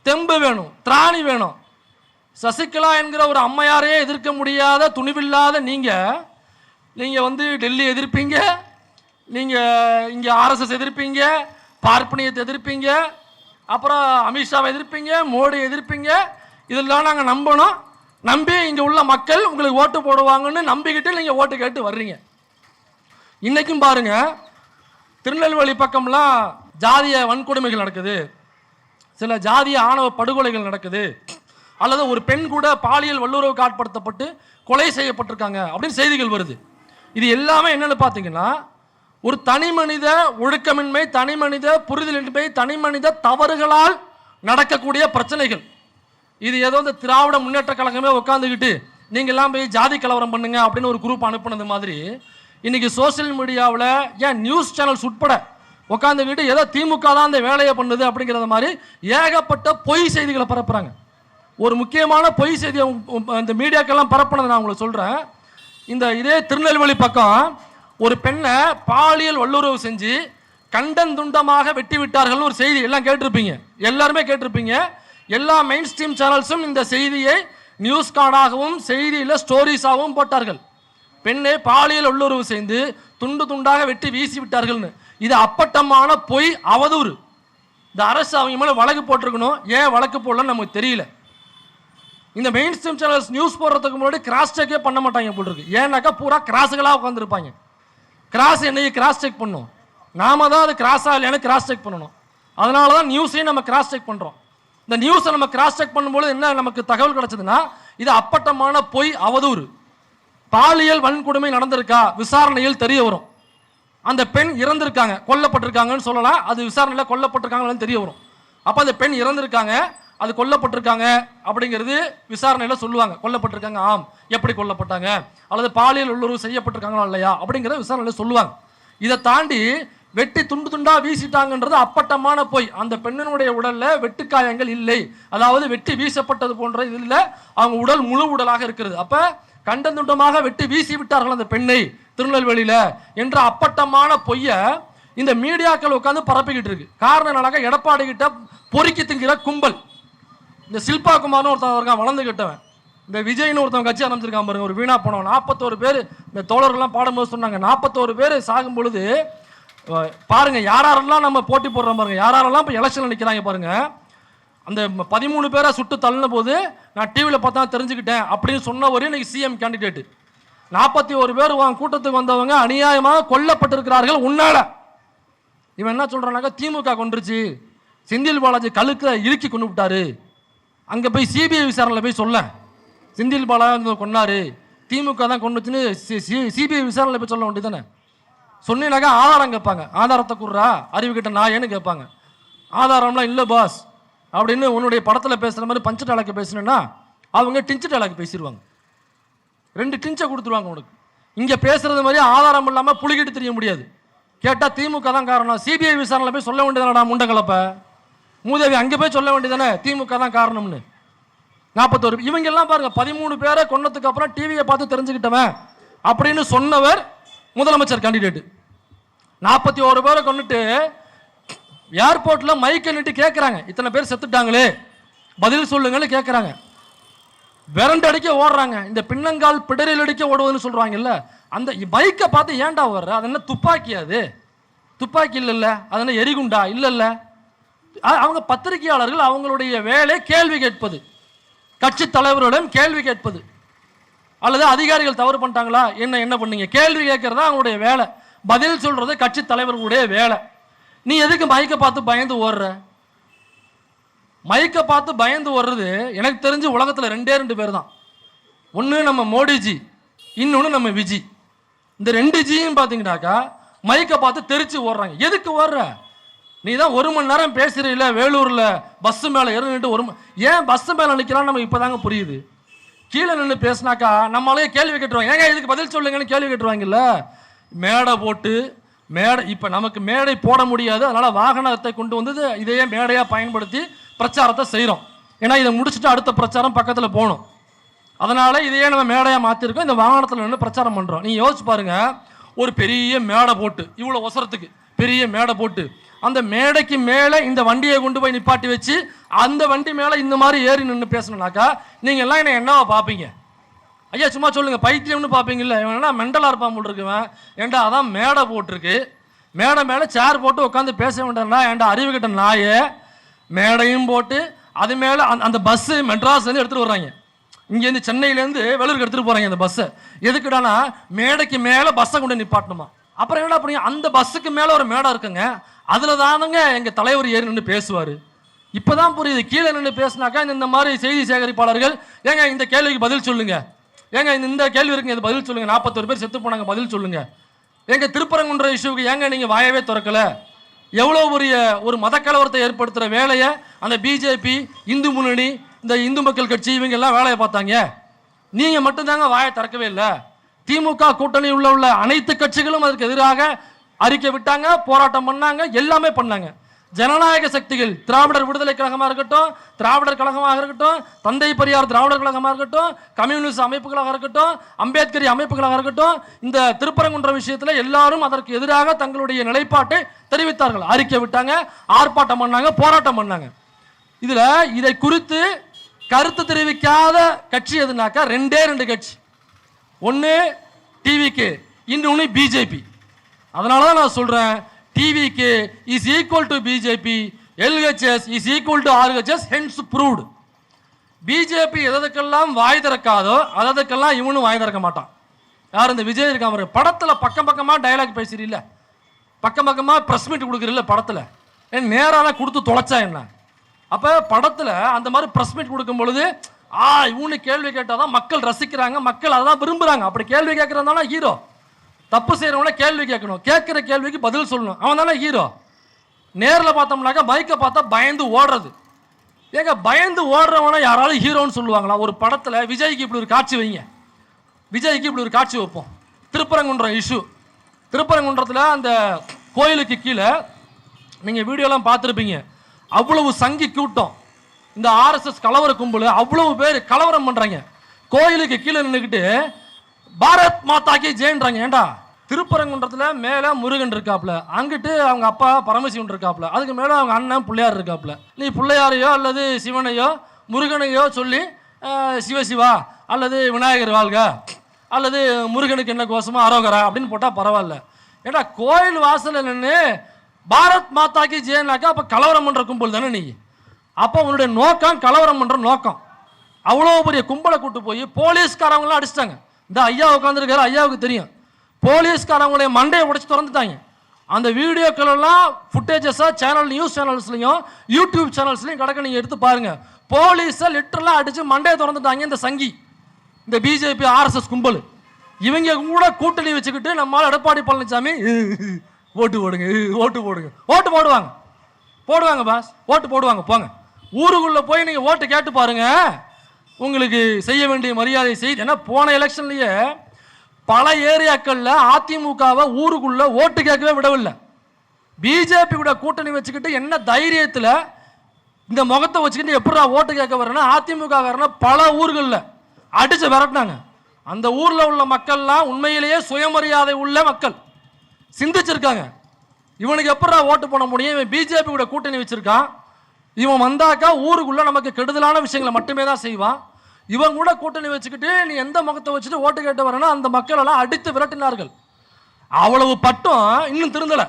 தெம்பு வேணும், திராணி வேணும். சசிகலா என்கிற ஒரு அம்மையாரையே எதிர்க்க முடியாத துணிவில்லாத நீங்கள் வந்து டெல்லி எதிர்ப்பீங்க, நீங்கள் இங்கே ஆர்எஸ்எஸ் எதிர்ப்பீங்க, பார்ப்பனியத்தை எதிர்ப்பீங்க, அப்புறம் அமித்ஷாவை எதிர்ப்பீங்க, மோடி எதிர்ப்பீங்க. இதெல்லாம் நாங்கள் நம்பணும். நம்பி இங்கே உள்ள மக்கள் உங்களுக்கு ஓட்டு போடுவாங்கன்னு நம்பிக்கிட்டு நீங்கள் ஓட்டு கேட்டு வர்றீங்க. இன்றைக்கும் பாருங்கள், திருநெல்வேலி பக்கம்லாம் ஜாதிய வன்கொடுமைகள் நடக்குது, சில ஜாதிய ஆணவ படுகொலைகள் நடக்குது, அல்லது ஒரு பெண் கூட பாலியல் வல்லுறவுக்கு ஆட்படுத்தப்பட்டு கொலை செய்யப்பட்டிருக்காங்க அப்படின்னு செய்திகள் வருது. இது எல்லாமே என்னென்னு பார்த்தீங்கன்னா, ஒரு தனி மனித ஒழுக்கமின்மை, தனி மனித புரிதலின்மை, தனி மனித தவறுகளால் நடக்கக்கூடிய பிரச்சனைகள். இது ஏதோ இந்த திராவிட முன்னேற்ற கழகமே உட்காந்துக்கிட்டு நீங்கள்லாம் போய் ஜாதி கலவரம் பண்ணுங்க அப்படின்னு ஒரு குரூப் அனுப்புனது மாதிரி இன்னைக்கு சோசியல் மீடியாவில், ஏன் நியூஸ் சேனல்ஸ் உட்பட உட்காந்துக்கிட்டு ஏதோ திமுக தான் அந்த வேலையை பண்ணுது அப்படிங்கிறத மாதிரி ஏகப்பட்ட பொய் செய்திகளை பரப்புறாங்க. ஒரு முக்கியமான பொய் செய்தியை இந்த மீடியாக்கெல்லாம் பரப்புனதை நான் உங்களுக்கு சொல்கிறேன். இதே திருநெல்வேலி பக்கம் ஒரு பெண்ணை பாலியல் வல்லுறவு செஞ்சு கண்டந்துண்டமாக வெட்டி விட்டார்கள் ஒரு செய்தி எல்லாம் கேட்டிருப்பீங்க, எல்லாருமே கேட்டிருப்பீங்க. எல்லா மெயின் ஸ்ட்ரீம் சேனல்ஸும் இந்த செய்தியை நியூஸ் கார்டாகவும் செய்தியில் ஸ்டோரிஸாகவும் போட்டார்கள். பெண்ணை பாலியல் வல்லுறவு செய்து துண்டு துண்டாக வெட்டி வீசி விட்டார்கள்னு. இது அப்பட்டமான பொய், அவதூறு. இந்த அரசு அவங்க மேலே வழக்கு போட்டிருக்கணும், ஏன் வழக்கு போடலன்னு நமக்கு தெரியல. இந்த மெயின் ஸ்ட்ரீம் சேனல்ஸ் நியூஸ் போடுறதுக்கு முன்னாடி கிராஸ் செக்கே பண்ண மாட்டாங்க போட்டிருக்கு. ஏன்னாக்கா பூரா கிராஸுகளாக உட்காந்துருப்பாங்க. கிராஸ் என்னைக்கு கிராஸ் செக் பண்ணும்? நாம தான் அது கிராஸாக இல்லைன்னு கிராஸ் செக் பண்ணணும். அதனால தான் நியூஸையும் நம்ம கிராஸ் செக் பண்ணுறோம். இந்த நியூஸை நம்ம கிராஸ் செக் பண்ணும்போது என்ன நமக்கு தகவல் கிடைச்சதுன்னா, இது அப்பட்டமான பொய், அவதூறு. பாலியல் வன்கொடுமை நடந்திருக்கா விசாரணையில் தெரிய வரும். அந்த பெண் இறந்திருக்காங்க, கொல்லப்பட்டிருக்காங்கன்னு சொல்லலாம். அது விசாரணையில் கொல்லப்பட்டிருக்காங்கன்னு தெரிய வரும். அப்போ அந்த பெண் இறந்திருக்காங்க, அது கொல்லப்பட்டிருக்காங்க அப்படிங்கிறது விசாரணையில் சொல்லுவாங்க. கொல்லப்பட்டிருக்காங்க, ஆம், எப்படி கொல்லப்பட்டாங்க, அல்லது பாலியல் வல்லுறவு செய்யப்பட்டிருக்காங்களா இல்லையா அப்படிங்கிறத விசாரணையில் சொல்லுவாங்க. இதை தாண்டி வெட்டி துண்டு துண்டா வீசிட்டாங்கன்றது அப்பட்டமான பொய். அந்த பெண்ணினுடைய உடல்ல வெட்டுக்காயங்கள் இல்லை, அதாவது வெட்டி வீசப்பட்டது போன்ற இது இல்லை, அவங்க உடல் முழு உடலாக இருக்கிறது. அப்ப கண்டந்துண்டமாக வெட்டி வீசி விட்டார்கள் அந்த பெண்ணை திருநெல்வேலியில என்ற அப்பட்டமான பொய்ய இந்த மீடியாக்கள் உட்காந்து பரப்பிக்கிட்டு இருக்கு. காரணம் என்னன்னாக்கா, எடப்பாடி கிட்ட பொறுக்கி திங்கிற கும்பல். இந்த சில்பா குமார்னு ஒருத்தன் இருக்கான், வளர்ந்து கிட்டவன். இந்த விஜய்னு ஒருத்தவங்க கட்சி ஆரம்பிச்சிருக்கான் பாருங்க, ஒரு வீணா போனவன். 41 பேர் இந்த தோழர்கள்லாம் பாடும்போது சொன்னாங்க, 41 பேர் சாகும் பொழுது பாருங்க யாரெல்லாம் நம்ம போட்டி போடுறோம் பாருங்க, யாரெல்லாம் இப்போ எலெக்ஷன்ல நிற்கிறாங்க பாருங்க. அந்த 13 பேரை சுட்டு தள்ளின போது நான் டிவியில் பார்த்தா தெரிஞ்சுக்கிட்டேன் அப்படின்னு சொன்னவரையும் இன்னைக்கு சிஎம் கேண்டிடேட். 41 பேர் கூட்டத்துக்கு வந்தவங்க அநியாயமாக கொல்லப்பட்டிருக்கிறார்கள் உன்னால. இவன் என்ன சொல்றானாக்கா, திமுக கொண்டுருச்சு, செந்தில் பாலாஜி கழுக்க இறுக்கி கொண்டு விட்டாரு, அங்கே போய் சிபிஐ விசாரணையில் போய் சொல்ல, செந்தில் பாலாஜி கொண்டாரு, திமுக தான் கொண்டுச்சுன்னு சிபிஐ விசாரணையில் போய் சொல்ல வேண்டியதானே. சொன்னீங்கன்னாக்கா ஆதாரம் கேட்பாங்க, ஆதாரத்தை கூடுறா அறிவுக்கிட்ட நான் ஏன்னு கேட்பாங்க. ஆதாரம்லாம் இல்லை பாஸ் அப்படின்னு உன்னுடைய படத்தில் பேசுகிற மாதிரி பஞ்சு டாலாக்கு பேசணுன்னா அவங்க டிஞ்சு டாலாக்கு பேசிடுவாங்க. 2 டிஞ்சை கொடுத்துருவாங்க உனக்கு. இங்கே பேசுறது மாதிரி ஆதாரம் இல்லாமல் புளிக்கிட்டு தெரிய முடியாது. கேட்டால் திமுக தான் காரணம், சிபிஐ விசாரணையில் போய் சொல்ல வேண்டியதானடா முண்டக்கலப்ப மூதேவி, அங்கே போய் சொல்ல வேண்டியதானே திமுக தான் காரணம்னு. 41 இவங்கெல்லாம் பாருங்க, 13 பேரை கொன்னதுக்கு அப்புறம் டிவியை பார்த்து தெரிஞ்சுக்கிட்டவன் அப்படின்னு சொன்னவர் முதலமைச்சர் கேண்டிடேட். 41 பேரை கொண்டுட்டு ஏர்போர்ட்டில் மைக்கை நிட்டு கேட்குறாங்க, இத்தனை பேர் செத்துட்டாங்களே பதில் சொல்லுங்கன்னு கேட்குறாங்க. விரண்டு அடிக்க ஓடுறாங்க, இந்த பின்னங்கால் பிடரில் அடிக்க ஓடுவதுன்னு சொல்கிறாங்கல்ல, அந்த மைக்கை பார்த்து ஏன்டா ஓடுற? அது என்ன துப்பாக்கி? அது துப்பாக்கி இல்லைல்ல, அது என்ன எரிகுண்டா? இல்லைல்ல. அவங்க பத்திரிகையாளர்கள், அவங்களுடைய வேலை கேள்வி கேட்பது, கட்சி தலைவரிடம் கேள்வி கேட்பது, அல்லது அதிகாரிகள் தவறு பண்ணிட்டாங்களா என்ன பண்ணீங்க கேள்வி கேட்கறதா அவங்களுடைய வேலை. பதில் சொல்றது கட்சி தலைவர்களுடைய வேலை. நீ எதுக்கு மைக்கை பார்த்து பயந்து ஓடுற? மைக்கை பார்த்து பயந்து ஓடுறது எனக்கு தெரிஞ்சு உலகத்தில் 2 பேர் தான். ஒன்று நம்ம மோடிஜி, இன்னொன்று நம்ம விஜி. இந்த 2 ஜியும் பார்த்தீங்கன்னாக்கா மைக்கை பார்த்து தெரிச்சு ஓடுறாங்க. எதுக்கு ஓடுற? நீ தான் 1 மணி நேரம் பேசுறீல வேலூரில் பஸ்ஸு மேலே ஏறிட்டு ஏன் பஸ்ஸு மேலே நிற்கிறான்னு நமக்கு இப்போ தாங்க புரியுது. கீழே நின்று பேசினாக்கா நம்மளாலே கேள்வி கேட்டுருவாங்க, ஏங்க இதுக்கு பதில் சொல்லுங்கன்னு கேள்வி கேட்டுருவாங்கல்ல. மேடை போட்டு இப்போ நமக்கு மேடை போட முடியாது, அதனால் வாகனத்தை கொண்டு வந்து இதையே மேடையாக பயன்படுத்தி பிரச்சாரத்தை செய்கிறோம். ஏன்னா இதை முடிச்சுட்டு அடுத்த பிரச்சாரம் பக்கத்தில் போகணும். அதனால் இதையே நம்ம மேடையாக மாற்றிருக்கோம், இந்த வாகனத்தில் நின்று பிரச்சாரம் பண்ணுறோம். நீங்கள் யோசிச்சு பாருங்கள், ஒரு பெரிய மேடை போட்டு இவ்வளோ ஒசரத்துக்கு பெரிய மேடை போட்டு அந்த மேடைக்கு மேலே இந்த வண்டியை கொண்டு போய் நிப்பாட்டி வச்சு அந்த வண்டி மேலே இந்த மாதிரி ஏறி நின்று பேசணுன்னாக்கா நீங்கள் எல்லாம் என்னவா பார்ப்பீங்க? ஐயா சும்மா சொல்லுங்கள், பைத்தியம்னு பார்ப்பீங்கல்ல. இவன் என்ன மெண்டலாக இருப்பான் போல் இருக்குவேன். ஏன்டா அதான் மேடை போட்டிருக்கு, மேடை மேலே சேர் போட்டு உட்காந்து பேச வேண்டாம்னா ஏன்டா அறிவுகிட்ட நாயே. மேடையும் போட்டு அது மேலே அந்த பஸ்ஸு மெட்ராஸ்லேருந்து எடுத்துகிட்டு வர்றாங்க, இங்கேருந்து சென்னையிலேருந்து வேலூருக்கு எடுத்துகிட்டு போகிறாங்க அந்த பஸ்ஸை. எதுக்குடானா மேடைக்கு மேலே பஸ்ஸை கொண்டு நிப்பாட்டணுமா. அப்புறம் என்னடா பண்ணி அந்த பஸ்ஸுக்கு மேலே ஒரு மேடை இருக்குங்க, அதில் தானுங்க எங்கள் தலைவர் ஏறி நின்று பேசுவார். இப்போ தான் புரியுது, கீழே நின்று பேசினாக்கா இந்த மாதிரி செய்தி சேகரிப்பாளர்கள் ஏங்க இந்த கேள்விக்கு பதில் சொல்லுங்க, ஏங்க இந்த கேள்வி இருக்குங்க இது பதில் சொல்லுங்க, 41 பேர் செத்து போனாங்க பதில் சொல்லுங்க, எங்க திருப்பரங்குன்ற இஷ்யூக்கு ஏங்க நீங்கள் வாயவே திறக்கலை. எவ்வளோ பெரிய ஒரு மதக்கலவரத்தை ஏற்படுத்துகிற வேலையை அந்த பிஜேபி, இந்து முன்னணி, இந்த இந்து மக்கள் கட்சி இவங்க எல்லாம் வேலையை பார்த்தாங்க. நீங்கள் மட்டும்தாங்க வாயை திறக்கவே இல்லை. திமுக கூட்டணி உள்ள அனைத்து கட்சிகளும் அதற்கு எதிராக அறிக்கை விட்டாங்க, போராட்டம் பண்ணாங்க, எல்லாமே பண்ணாங்க. ஜனநாயக சக்திகள், திராவிடர் விடுதலை கழகமாக இருக்கட்டும், திராவிடர் கழகமாக இருக்கட்டும், தந்தை பெரியார் திராவிடர் கழகமாக இருக்கட்டும், கம்யூனிஸ்ட் அமைப்புகளாக இருக்கட்டும், அம்பேத்கரி அமைப்புகளாக இருக்கட்டும், இந்த திருப்பரங்குன்ற விஷயத்தில் எல்லாரும் அதற்கு எதிராக தங்களுடைய நிலைப்பாட்டை தெரிவித்தார்கள், அறிக்கை விட்டாங்க, ஆர்ப்பாட்டம் பண்ணாங்க, போராட்டம் பண்ணாங்க. இதில் இதை குறித்து கருத்து தெரிவிக்காத கட்சி எதுனாக்கா 2 கட்சி. ஒன்று டிவிக்கு, இன்னொன்று பிஜேபி. அதனால தான் நான் சொல்கிறேன், டிவிக்கு is equal to BJP, LHS is equal to RHS, hence proved. BJP எதற்கெல்லாம் வாய் திறக்காதோ அதற்கெல்லாம் இவனும் வாய் திறக்க மாட்டான். யார் இந்த விஜய் இருக்காம படத்தில் பக்கம் பக்கமாக டைலாக் பேசுறீல்ல, பக்கம் பக்கமாக ப்ரெஸ் மீட் கொடுக்குறீல்ல படத்தில், நேராக கொடுத்து தொலைச்சா என்ன? அப்போ படத்தில் அந்த மாதிரி ப்ரெஸ் மீட் கொடுக்கும் பொழுது இவனு கேள்வி கேட்டால் தான் மக்கள் ரசிக்கிறாங்க, மக்கள் அதை தான் விரும்புகிறாங்க. அப்படி கேள்வி கேட்குறதானா ஹீரோ. தப்பு செய்கிறவங்கள கேள்வி கேட்கணும், கேட்குற கேள்விக்கு பதில் சொல்லணும், அவன் தானே ஹீரோ. நேரில் பார்த்தோம்னாக்கா பைக்கை பார்த்தா பயந்து ஓடுறது. ஏங்க பயந்து ஓடுறவனா யாராலும் ஹீரோன்னு சொல்லுவாங்களா? ஒரு படத்தில் விஜய்க்கு இப்படி ஒரு காட்சி வைங்க, விஜய்க்கு இப்படி ஒரு காட்சி வைப்போம். திருப்பரங்குன்றம் இஷ்யூ, திருப்பரங்குன்றத்தில் அந்த கோயிலுக்கு கீழே நீங்கள் வீடியோலாம் பார்த்துருப்பீங்க, அவ்வளவு சங்கி கூட்டம், இந்த ஆர்எஸ்எஸ் கலவர கும்பல் அவ்வளவு பேர் கலவரம் பண்ணுறாங்க. கோயிலுக்கு கீழே நின்றுக்கிட்டு பாரத் மாதாக்கு ஜெயன்றாங்க. ஏண்டா திருப்பரங்குன்றத்தில் மேலே முருகன் இருக்காப்புல, அங்கிட்டு அவங்க அப்பா பரமசிவன் இருக்காப்புல, அதுக்கு மேலே அவங்க அண்ணன் பிள்ளையார் இருக்காப்புல. நீ பிள்ளையாரையோ அல்லது சிவனையோ முருகனையோ சொல்லி சிவசிவா அல்லது விநாயகர் வாழ்க அல்லது முருகனுக்கு என்ன கோஷமோ அரோகரா அப்படின்னு போட்டால் பரவாயில்ல. ஏண்டா கோயில் வாசலில் நின்று பாரத் மாதாக்கு ஜெயனாக்கா அப்போ கலவரம் பண்ணுற கும்பல் தானே நீ. அப்போ உன்னுடைய நோக்கம் கலவரம் பண்ணுற நோக்கம். அவ்வளோ பெரிய கும்பலை கூட்டு போய் போலீஸ்காரவங்களாம் அடிச்சிட்டாங்க. இந்த ஐயா உட்காந்துருக்காரு, ஐயாவுக்கு தெரியும், போலீஸ்காரவங்களுடைய மண்டையை உடைச்சு திறந்துட்டாங்க. அந்த வீடியோக்கள் எல்லாம் ஃபுட்டேஜஸாக சேனல், நியூஸ் சேனல்ஸ்லையும் யூடியூப் சேனல்ஸ்லையும் கிடக்க நீங்கள் எடுத்து பாருங்கள். போலீஸை லிட்டரலாக அடித்து மண்டையை திறந்துட்டாங்க இந்த சங்கி, இந்த பிஜேபி ஆர்எஸ்எஸ் கும்பல். இவங்க கூட கூட்டணி வச்சுக்கிட்டு நம்மளால் எடப்பாடி பழனிசாமி ஓட்டு போடுங்க, ஓட்டு போடுங்க, ஓட்டு போடுவாங்க, போடுவாங்க பாஸ், ஓட்டு போடுவாங்க. போங்க ஊருக்குள்ளே போய் நீங்கள் ஓட்டு கேட்டு பாருங்க, உங்களுக்கு செய்ய வேண்டிய மரியாதை செய்து. ஏன்னா போன எலெக்ஷன்லேயே பல ஏரியாக்களில் அதிமுகவை ஊருக்குள்ளே ஓட்டு கேட்கவே விடவில்லை. பிஜேபி கூட கூட்டணி வச்சுக்கிட்டு என்ன தைரியத்தில் இந்த முகத்தை வச்சுக்கிட்டு எப்படா ஓட்டு கேட்க வரேன்னா அதிமுக காரனா பல ஊர்களில் அடித்து விரட்டினாங்க. அந்த ஊரில் உள்ள மக்கள்லாம் உண்மையிலேயே சுயமரியாதை உள்ள மக்கள், சிந்திச்சிருக்காங்க. இவனுக்கு எப்படா ஓட்டு போட முடியும், இவன் பிஜேபி கூட கூட்டணி வச்சிருக்கான், இவன் வந்தாக்கா ஊருக்குள்ளே நமக்கு கெடுதலான விஷயங்களை மட்டுமே தான் செய்வான், இவன் கூட கூட்டணி வச்சுக்கிட்டு நீ எந்த முகத்தை வச்சுட்டு ஓட்டு கேட்டு வரேன்னா அந்த மக்கள் எல்லாம் அடித்து விரட்டினார்கள். அவ்வளவு பட்டம் இன்னும் திருந்தலை,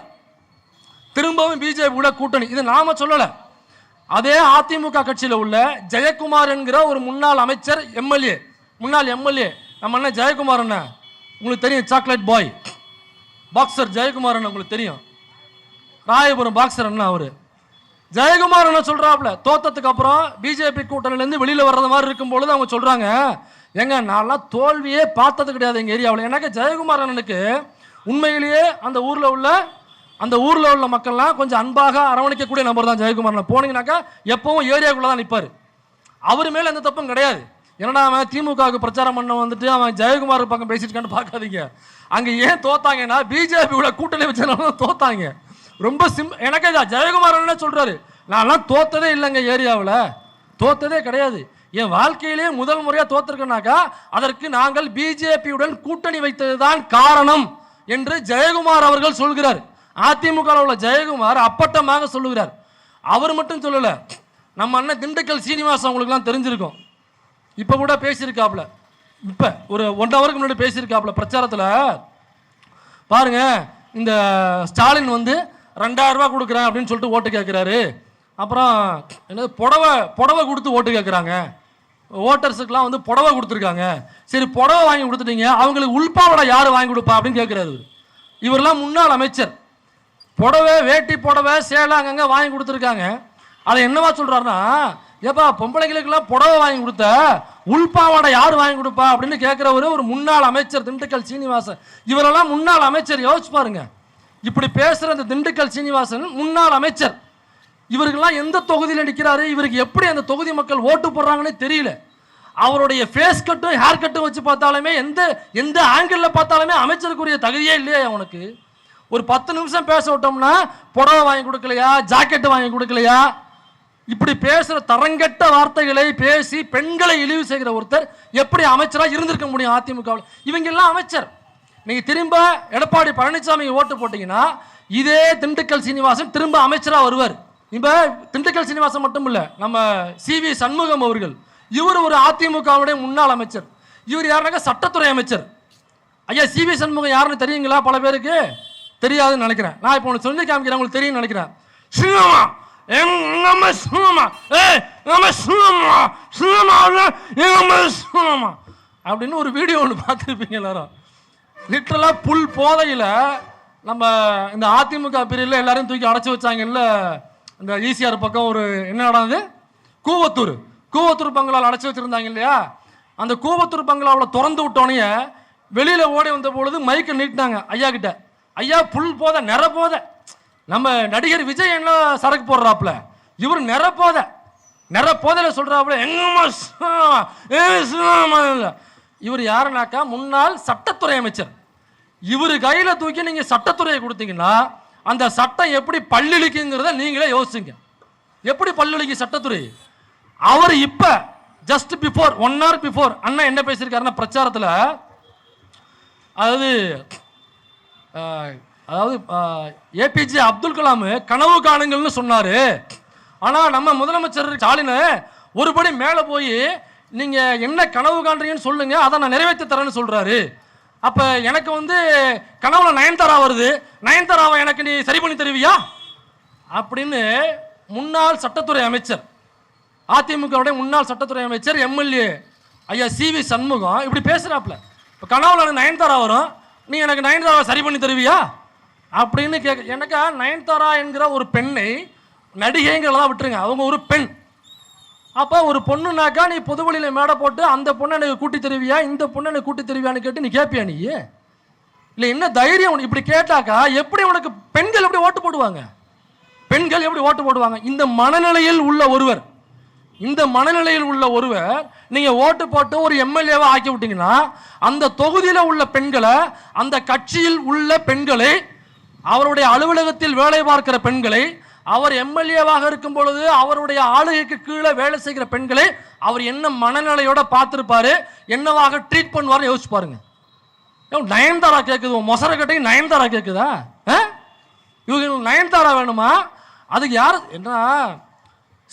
திரும்பவும் பிஜேபி கூட கூட்டணி. இது நாம சொல்லலை, அதே அதிமுக கட்சியில் உள்ள ஜெயக்குமார் என்கிற ஒரு முன்னாள் அமைச்சர், எம்எல்ஏ, முன்னாள் எம்எல்ஏ, நம்ம அண்ணன் ஜெயக்குமார் அண்ணன் உங்களுக்கு தெரியும், சாக்லேட் பாய் பாக்ஸர் ஜெயக்குமார் அண்ணன் உங்களுக்கு தெரியும், ராயபுரம் பாக்ஸர் அண்ணன். அவர் ஜெயக்குமார் அண்ணன் சொல்றாப்ல, தோத்தத்துக்கு அப்புறம் பிஜேபி கூட்டணியிலேருந்து வெளியில் வர்றது மாதிரி இருக்கும் பொழுது அவங்க சொல்றாங்க, எங்க நான்லாம் தோல்வியே பார்த்தது கிடையாது எங்கள் ஏரியாவில். எனக்கு ஜெயக்குமார் அண்ணனுக்கு உண்மையிலேயே அந்த ஊரில் உள்ள அந்த ஊரில் உள்ள மக்கள்லாம் கொஞ்சம் அன்பாக அரவணைக்கக்கூடிய நபர் தான் ஜெயக்குமார். போனீங்கன்னாக்கா எப்பவும் ஏரியாவுக்குள்ளே தான் நிற்பார். அவர் மேலே எந்த தப்பும் கிடையாது. ஏன்னா அவன் திமுகவுக்கு பிரச்சாரம் பண்ண வந்துட்டு அவன் ஜெயக்குமார் பக்கம் பேசிட்டு பார்க்காதீங்க. அங்கே ஏன் தோத்தாங்கன்னா பிஜேபியோட கூட்டணி வச்சதுனால தோத்தாங்க. ரொம்ப எனக்கே தான் ஜெயக்குமார் என்ன சொல்கிறாரு, நான்லாம் தோத்ததே இல்லைங்க, ஏரியாவில் தோத்ததே கிடையாது. என் வாழ்க்கையிலே முதல் முறையாக தோத்துருக்கேனாக்கா அதற்கு நாங்கள் பிஜேபியுடன் கூட்டணி வைத்தது தான் காரணம் என்று ஜெயக்குமார் அவர்கள் சொல்கிறார். அதிமுக உள்ள ஜெயக்குமார் அப்பட்டமாக சொல்லுகிறார். அவர் மட்டும் சொல்லல, நம்ம அண்ணன் திண்டுக்கல் சீனிவாசன் அவங்களுக்குலாம் தெரிஞ்சிருக்கும். இப்போ கூட பேசியிருக்காப்புல, இப்போ ஒரு 1 ஹவருக்கு முன்னாடி பேசியிருக்காப்புல பிரச்சாரத்தில். பாருங்க, இந்த ஸ்டாலின் வந்து 2000 ரூபா கொடுக்குறேன் அப்படின்னு சொல்லிட்டு ஓட்டு கேட்குறாரு. அப்புறம் என்னது புடவை கொடுத்து ஓட்டு கேட்குறாங்க. ஓட்டர்ஸுக்கெலாம் வந்து புடவை கொடுத்துருக்காங்க. சரி, புடவை வாங்கி கொடுத்துட்டீங்க, அவங்களுக்கு உள்பாவடை யார் வாங்கி கொடுப்பா அப்படின்னு கேட்குறாரு. இவரெல்லாம் முன்னாள் அமைச்சர். புடவை, வேட்டி புடவை, சேலை அங்கங்கே வாங்கி கொடுத்துருக்காங்க. அதை என்னவா சொல்கிறாருன்னா, ஏப்பா பொம்பளைங்களுக்கெல்லாம் புடவை வாங்கி கொடுத்த உள்பாவாடை யார் வாங்கி கொடுப்பா அப்படின்னு கேட்குறவர் ஒரு முன்னாள் அமைச்சர் திண்டுக்கல் சீனிவாசன். இவரெல்லாம் முன்னாள் அமைச்சர். யோசிச்சு பாருங்க, இப்படி பேசுகிற இந்த திண்டுக்கல் சீனிவாசன் முன்னாள் அமைச்சர். இவருக்கெல்லாம் எந்த தொகுதியில் நிற்கிறாரு, இவருக்கு எப்படி அந்த தொகுதி மக்கள் ஓட்டு போடுறாங்கன்னு தெரியல. அவருடைய ஃபேஸ் கட்டும் ஹேர் கட்டும் வச்சு பார்த்தாலுமே எந்த ஆங்கிளில் பார்த்தாலுமே அமைச்சருக்குரிய தகுதியே இல்லையா அவனுக்கு? ஒரு 10 நிமிஷம் பேச விட்டோம்னா புடவை வாங்கி கொடுக்கலையா, ஜாக்கெட்டு வாங்கி கொடுக்கலையா, இப்படி பேசுகிற தரங்கெட்ட வார்த்தைகளை பேசி பெண்களை இழிவு செய்கிற ஒருத்தர் எப்படி அமைச்சராக இருந்திருக்க முடியும் அதிமுகவில்? இவங்க எல்லாம் அமைச்சர். நீங்கள் திரும்ப எடப்பாடி பழனிசாமி ஓட்டு போட்டிங்கன்னா இதே திண்டுக்கல் சீனிவாசன் திரும்ப அமைச்சராக வருவார். இப்போ திண்டுக்கல் சீனிவாசன் மட்டும் இல்லை, நம்ம CV சண்முகம் அவர்கள், இவர் ஒரு அதிமுகவுடைய முன்னாள் அமைச்சர். இவர் யாருனாக்கா சட்டத்துறை அமைச்சர். ஐயா CV சண்முகம் யாருன்னு தெரியுங்களா? பல பேருக்கு தெரியாதுன்னு நினைக்கிறேன். நான் இப்போ ஒன்று சொல்லி காமிக்கிறேன், உங்களுக்கு தெரியும்னு நினைக்கிறேன். அப்படின்னு ஒரு வீடியோ ஒன்று பார்த்துருப்பீங்க எல்லாரும். லிட்டரலாக புல் போதையில் நம்ம இந்த அதிமுக பிரிவில் எல்லாரையும் தூக்கி அடைச்சி வச்சாங்கல்ல. இந்த ஈசிஆர் பக்கம் ஒரு என்ன நடந்தது, கூவத்தூர் பங்களாவில் அடைச்சி வச்சுருந்தாங்க இல்லையா? அந்த கூவத்தூர் பங்களாவில் திறந்து விட்டோன்னே வெளியில் ஓடி வந்த பொழுது மைக்கை நீட்டினாங்க ஐயா கிட்ட. ஐயா புல் போதை, நிற போதை. நம்ம நடிகர் விஜய் என்ன சரக்கு போடுறாப்புல, இவர் நிற போதையில சொல்றாப்புல இவர் யாருனாக்கா முன்னாள் சட்டத்துறை அமைச்சர். இவர் கையில தூக்கி நீங்க சட்டத்துறையை கொடுத்தீங்கன்னா அந்த சட்டம் எப்படி பல்லிழிக்குங்கிறத நீங்களே யோசிச்சுங்க. எப்படி பல்லிழிக்கு சட்டத்துறை? அவர் இப்ப ஜஸ்ட் பிஃபோர் 1 hour பிஃபோர் அண்ணா என்ன பேசியிருக்காருன்னா பிரச்சாரத்தில், அதாவது APJ அப்துல் கலாம் கனவு காணுங்கள்னு சொன்னாரு. ஆனால் நம்ம முதலமைச்சர் ஸ்டாலின் ஒருபடி மேலே போய் நீங்கள் என்ன கனவு காண்றீங்கன்னு சொல்லுங்க, அதை நான் நிறைவேற்றி தரேன்னு சொல்கிறாரு. அப்போ எனக்கு வந்து கனவுல நயன்தாரா வருது, நயன்தாராவை எனக்கு நீ சரி பண்ணி தருவியா அப்படின்னு முன்னாள் சட்டத்துறை அமைச்சர், அதிமுகவுடைய முன்னாள் சட்டத்துறை அமைச்சர் MLA ஐயா CV சண்முகம் இப்படி பேசுகிறாப்புல. இப்போ கனவுல எனக்கு நயன்தாரா வரும், நீ எனக்கு நயன்தாராவை சரி பண்ணி தருவியா அப்படின்னு எனக்கா நயன்தாரா என்கிற ஒரு பெண்ணை, நடிகைங்கிறதெல்லாம் விட்டுருங்க, அவங்க ஒரு பெண். அப்போ ஒரு பொண்ணுனாக்கா நீ பொதுவெளியில் மேடை போட்டு அந்த பொண்ணை எனக்கு கூட்டி தருவியா, இந்த பொண்ணை எனக்கு கூட்டி தருவியான்னு கேட்டு நீ கேட்பியா? நீ இல்லை என்ன தைரியம் உனக்கு? இப்படி கேட்டாக்கா எப்படி உனக்கு பெண்கள் எப்படி ஓட்டு போடுவாங்க? பெண்கள் எப்படி ஓட்டு போடுவாங்க? இந்த மனநிலையில் உள்ள ஒருவர் நீங்க ஓட்டு போட்டு ஒரு MLA-வா ஆக்கி விட்டீங்கன்னா அந்த தொகுதியில் உள்ள பெண்களை, அந்த கட்சியில் உள்ள பெண்களை, அவருடைய அலுவலகத்தில் வேலை பார்க்கிற பெண்களை, அவர் MLA-வாக இருக்கும் பொழுது அவருடைய ஆளுகைக்கு கீழே வேலை செய்கிற பெண்களை அவர் என்ன மனநிலையோட பார்த்துருப்பாரு, என்னவாக ட்ரீட் பண்ணுவார் யோசிச்சு பாருங்க. நயன்தாரா கேட்குது, மொசரக்கட்டை நயன்தாரா கேட்குதா? இவங்க நயன்தாரா வேணுமா? அதுக்கு யார் என்ன?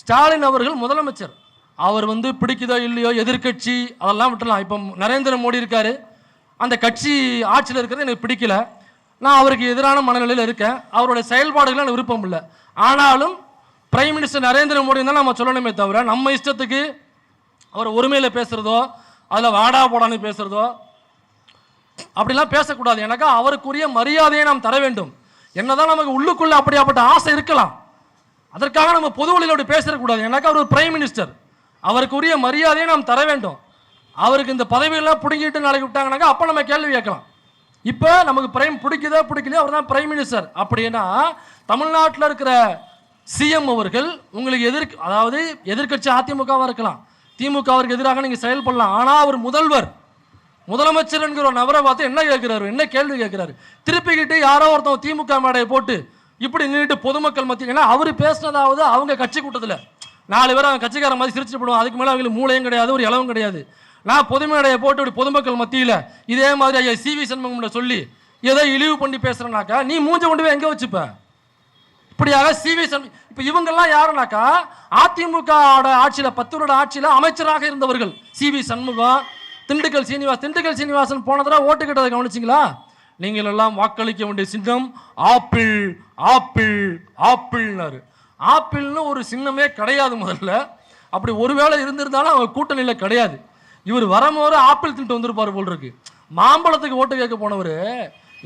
ஸ்டாலின் அவர்கள் முதலமைச்சர். அவர் வந்து பிடிக்குதோ இல்லையோ எதிர்கட்சி அதெல்லாம் விட்டுலாம். இப்போ நரேந்திர மோடி இருக்காரு, அந்த கட்சி ஆட்சியில் இருக்கிறது எனக்கு பிடிக்கல, நான் அவருக்கு எதிரான மனநிலையில் இருக்கேன், அவருடைய செயல்பாடுகள் எனக்கு விருப்பம் இல்லை. ஆனாலும் பிரைம் மினிஸ்டர் நரேந்திர மோடி தான் நம்ம சொல்லணுமே தவிர நம்ம இஷ்டத்துக்கு அவர் ஒருமையில் பேசுகிறதோ அதில் வாடா போடான்னு பேசுகிறதோ அப்படிலாம் பேசக்கூடாது. எனக்கு அவருக்குரிய மரியாதையை நாம் தர வேண்டும். என்னதான் நமக்கு உள்ளுக்குள்ள அப்படியாப்பட்ட ஆசை இருக்கலாம், அதற்காக நம்ம பொது வழியில் அப்படி பேசக்கூடாது. எனக்கு அவர் ஒரு பிரைம் மினிஸ்டர், அவருக்குரிய மரியாதையை நாம் தர வேண்டும். அவருக்கு இந்த பதவியெல்லாம் பிடுங்கிட்டு நாளைக்கு விட்டாங்கன்னாக்கா அப்போ நம்ம கேள்வி கேட்கலாம். இப்போ நமக்கு பிரைம் பிடிக்குதோ பிடிக்கலையோ அவர் தான் பிரைம் மினிஸ்டர். அப்படின்னா தமிழ்நாட்டில் இருக்கிற சிஎம் அவர்கள் உங்களுக்கு அதாவது எதிர்க்கட்சி அதிமுகவாக இருக்கலாம், திமுகவிற்கு எதிராக நீங்கள் செயல்படலாம். ஆனால் அவர் முதலமைச்சர் என்கிற ஒரு நபரை பார்த்து என்ன கேட்கிறாரு, என்ன கேள்வி கேட்கிறாரு, திருப்பிக்கிட்டு யாரோ ஒருத்தவங்க திமுக மேடையை போட்டு இப்படி நின்றுட்டு பொதுமக்கள் மத்திய, ஏன்னா அவர் பேசினதாவது அவங்க கட்சி கூட்டத்தில் 4 பேர் அவங்க கட்சிக்கார மாதிரி சிரிச்சுட்டு போடுவோம். அதுக்கு மேலே அவங்களுக்கு மூளையும் கிடையாது, ஒரு இளவும் கிடையாது. நான் பொது மேடையை போட்டு இப்படி பொதுமக்கள் மத்தியில் இதே மாதிரி ஐயா சிவி சண்முகம் சொல்லி ஏதோ இழிவு பண்ணி பேசுறேன்னாக்கா நீ மூஞ்ச கொண்டு போய் எங்கே வச்சுப்ப? இப்படியாக சிவி சண்முகம். இப்போ இவங்கெல்லாம் யாருனாக்கா அதிமுக ஆட்சியில் 10 வருட ஆட்சியில் அமைச்சராக இருந்தவர்கள். சிவி சண்முகம், திண்டுக்கல் சீனிவாசன் போன தடவை ஓட்டு கேட்டதை கவனிச்சிங்களா? நீங்கள் எல்லாம் வாக்களிக்க வேண்டிய சின்னம் ஆப்பிள் ஆப்பிள் ஆப்பிள்னாரு. ஆப்பிள்னு ஒரு சின்னமே கிடையாது முதல்ல. அப்படி ஒருவேளை இருந்திருந்தாலும் அவங்க கூட்டணியில் கிடையாது. இவர் வரும்போது ஆப்பிள் தின்ட்டு வந்திருப்பார் போல் இருக்கு. மாம்பழத்துக்கு ஓட்டு கேட்க போனவர்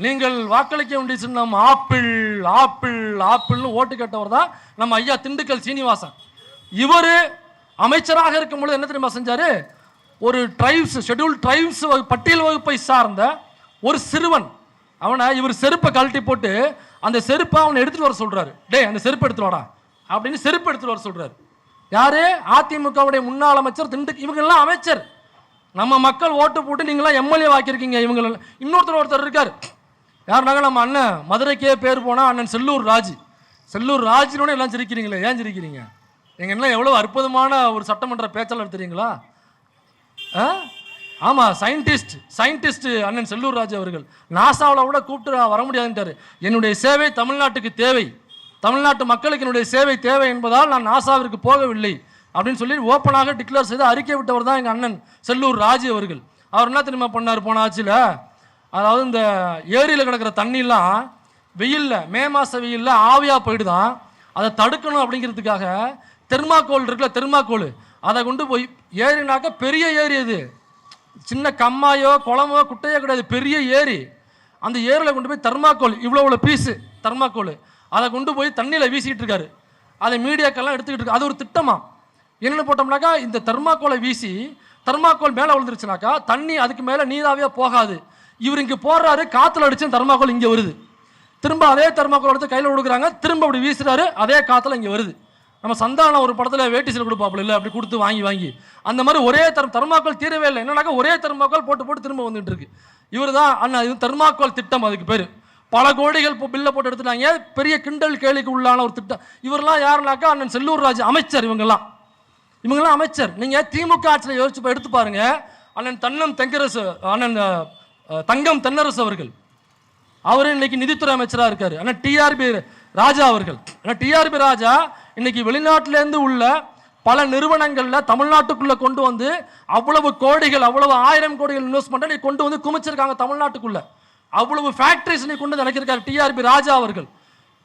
நீங்கள் வாக்களிக்க வேண்டிய சின்னம் ஆப்பிள் ஆப்பிள் ஆப்பிள்னு ஓட்டு கேட்டவர் தான் நம்ம ஐயா திண்டுக்கல் சீனிவாசன். இவர் அமைச்சராக இருக்கும்பொழுது என்ன தெரியுமா செஞ்சாரு? ஒரு ட்ரைப்ஸ், ஷெட்யூல் ட்ரைப்ஸ் பட்டியல் வகுப்பை சார்ந்த ஒரு சிறுவன், அவனை இவர் செருப்பை கழட்டி போட்டு அந்த செருப்பை அவனை எடுத்துட்டு வர சொல்றாரு. டேய் அந்த செருப்பு எடுத்துட்டு வாடா அப்படின்னு செருப்பு எடுத்துட்டு வர சொல்றாரு. யாரு? அதிமுகவுடைய முன்னாள் அமைச்சர் இவங்க எல்லாம் அமைச்சர். நம்ம மக்கள் ஓட்டு போட்டு நீங்களாம் எம்எல்ஏ வாக்கியிருக்கீங்க. இவங்க ஒருத்தர் இருக்காரு. யாருனாங்க நம்ம அண்ணன், மதுரைக்கே பேர் போனா அண்ணன் செல்லூர் ராஜினோட எல்லாம் சிரிக்கிறீங்களே, ஏன் சிரிக்கிறீங்க? எங்க எல்லாம் எவ்வளவு அற்புதமான ஒரு சட்டமன்ற பேச்சாளர் தெரியுங்களா? ஆமா, சயின்டிஸ்ட் அண்ணன் செல்லூர் ராஜு அவர்கள் நாசாவில் கூட கூப்பிட்டு வர முடியாதுன்றாரு. என்னுடைய சேவை தமிழ்நாட்டுக்கு தேவை, தமிழ்நாட்டு மக்களுக்கு என்னுடைய சேவை தேவை என்பதால் நான் நாசாவிற்கு போகவில்லை அப்படின்னு சொல்லி ஓப்பனாக டிக்ளேர் செய்து அறிக்கை விட்டவர் தான் எங்கள் அண்ணன் செல்லூர் ராஜு அவர்கள். அவர் என்ன தெரியுமா பண்ணார் போன ஆட்சியில்? அதாவது இந்த ஏரியில் கிடக்கிற தண்ணிலாம் வெயிலில், மே மாத வெயிலில் ஆவியாக போயிடுதான். அதை தடுக்கணும் அப்படிங்கிறதுக்காக தெர்மாக்கோல் இருக்குல்ல, தெர்மாக்கோல், அதை கொண்டு போய் ஏரினாக்க பெரிய ஏரி, அது சின்ன கம்மாயோ குளமோ குட்டையோ கிடையாது, பெரிய ஏரி. அந்த ஏரியில் கொண்டு போய் தெர்மாக்கோல், இவ்வளோ பீஸு தெர்மாக்கோல், அதை கொண்டு போய் தண்ணியில் வீசிக்கிட்டு இருக்காரு. அதை மீடியாக்கெல்லாம் எடுத்துக்கிட்டு இருக்கு. அது ஒரு திட்டமா. என்னென்னு போட்டோம்னாக்கா இந்த தெர்மாக்கோலை வீசி தெர்மாக்கோல் மேலே விழுந்துருச்சுனாக்கா தண்ணி அதுக்கு மேலே நீராவே போகாது. இவர் இங்கே போடுறாரு, காற்றுல அடிச்சு தெர்மாக்கோல் இங்கே வருது. திரும்ப அதே தெர்மாக்கோல் எடுத்து கையில் கொடுக்குறாங்க, திரும்ப அப்படி வீசுறாரு, அதே காற்றுல இங்கே வருது. நம்ம சந்தானம் ஒரு படத்தில் வேட்டிசில் கொடுப்பாப்புல இல்லை, அப்படி கொடுத்து வாங்கி அந்த மாதிரி ஒரே தெர்மாக்கோல் தீரவே இல்லை. என்னன்னாக்கா ஒரே தெர்மாக்கோல் போட்டு திரும்ப வந்துட்டு இருக்கு. இவர் தான் அண்ணா, இது தெர்மாக்கோல் திட்டம், அதுக்கு பேர். பல கோடிகள் பில்லை போட்டு எடுத்துட்டாங்க. பெரிய கிண்டல் கேலிக்கு உள்ளான ஒரு திட்டம். இவரெல்லாம் யாருனாக்கா அண்ணன் செல்லூர் ராஜு அமைச்சர். இவங்கெல்லாம் அமைச்சர். நீங்க திமுக ஆட்சியில் யோசிச்சு எடுத்து பாருங்க. அண்ணன் தங்கம் தென்னரசு அவர்கள், அவரு இன்னைக்கு நிதித்துறை அமைச்சராக இருக்காரு. அண்ணன் டிஆர்பி ராஜா அவர்கள், டிஆர்பி ராஜா இன்னைக்கு வெளிநாட்டிலேருந்து உள்ள பல நிறுவனங்கள்ல தமிழ்நாட்டுக்குள்ள கொண்டு வந்து அவ்வளவு கோடிகள், அவ்வளவு 1000 கோடிகள் இன்வெஸ்ட்மெண்ட் கொண்டு வந்து குமிச்சிருக்காங்க தமிழ்நாட்டுக்குள்ள. அவ்வளவு ஃபேக்டரிஸ் நீ கொண்டு நினைக்கிறார் டிஆர்பி ராஜா அவர்கள்.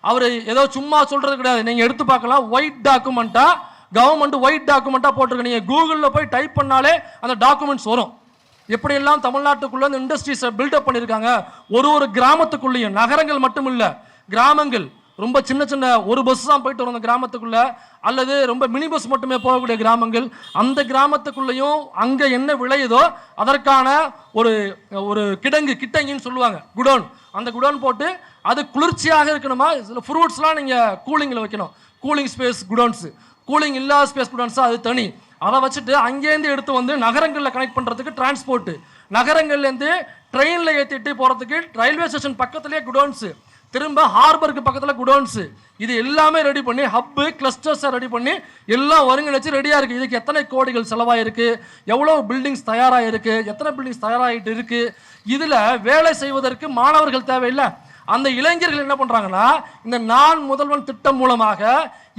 அவர் ஏதோ சும்மா சொல்றது கிடையாது. நீங்க எடுத்து பார்க்கலாம், ஒயிட் டாக்குமெண்டா, கவர்மெண்ட் ஒயிட் டாக்குமெண்டா போட்டிருக்கு. நீங்க கூகுளில் போய் டைப் பண்ணாலே அந்த டாக்குமெண்ட்ஸ் வரும். எப்படியெல்லாம் தமிழ்நாட்டுக்குள்ள இந்த இண்டஸ்ட்ரீஸை பில்டப் பண்ணியிருக்காங்க. ஒரு கிராமத்துக்குள்ளேயும், நகரங்கள் மட்டும் இல்லை, கிராமங்கள் ரொம்ப சின்ன ஒரு பஸ் தான் போயிட்டு வரும் அந்த கிராமத்துக்குள்ள, அல்லது ரொம்ப மினி பஸ் மட்டுமே போகக்கூடிய கிராமங்கள். அந்த கிராமத்துக்குள்ளேயும் அங்கே என்ன விளையுதோ அதற்கான ஒரு கிட்டங்கின்னு சொல்லுவாங்க, குடோன். அந்த குடோன் போட்டு அது குளிர்ச்சியாக இருக்கணுமா, ஃப்ரூட்ஸ்லாம் நீங்கள் கூலிங்கில் வைக்கணும், கூலிங் ஸ்பேஸ் குடோன்ஸு. கூலிங் இல்லாத ஸ்பேஸ் குடோன்ஸாக அது தனி. அதை வச்சுட்டு அங்கேருந்து எடுத்து வந்து நகரங்களில் கனெக்ட் பண்ணுறதுக்கு டிரான்ஸ்போர்ட்டு, நகரங்கள்லேருந்து ட்ரெயினில் ஏற்றிட்டு போகிறதுக்கு ரயில்வே ஸ்டேஷன் பக்கத்துலேயே குடோன்ஸு, திரும்ப ஹார்பருக்கு பக்கத்தில் குடோன்ஸு. இது எல்லாமே ரெடி பண்ணி ஹப்பு கிளஸ்டர்ஸை ரெடி பண்ணி எல்லாம் ஒருங்கிணைச்சு ரெடியாக இருக்குது. இதுக்கு எத்தனை கோடிகள் செலவாயிருக்கு, எவ்வளோ பில்டிங்ஸ் தயாராக இருக்குது, எத்தனை பில்டிங்ஸ் தயாராகிட்டு இருக்குது. இதில் வேலை செய்வதற்கு மாணவர்கள் தேவையில்லை. அந்த இளைஞர்கள் என்ன பண்ணுறாங்கன்னா, இந்த நான் முதல்வன் திட்டம் மூலமாக,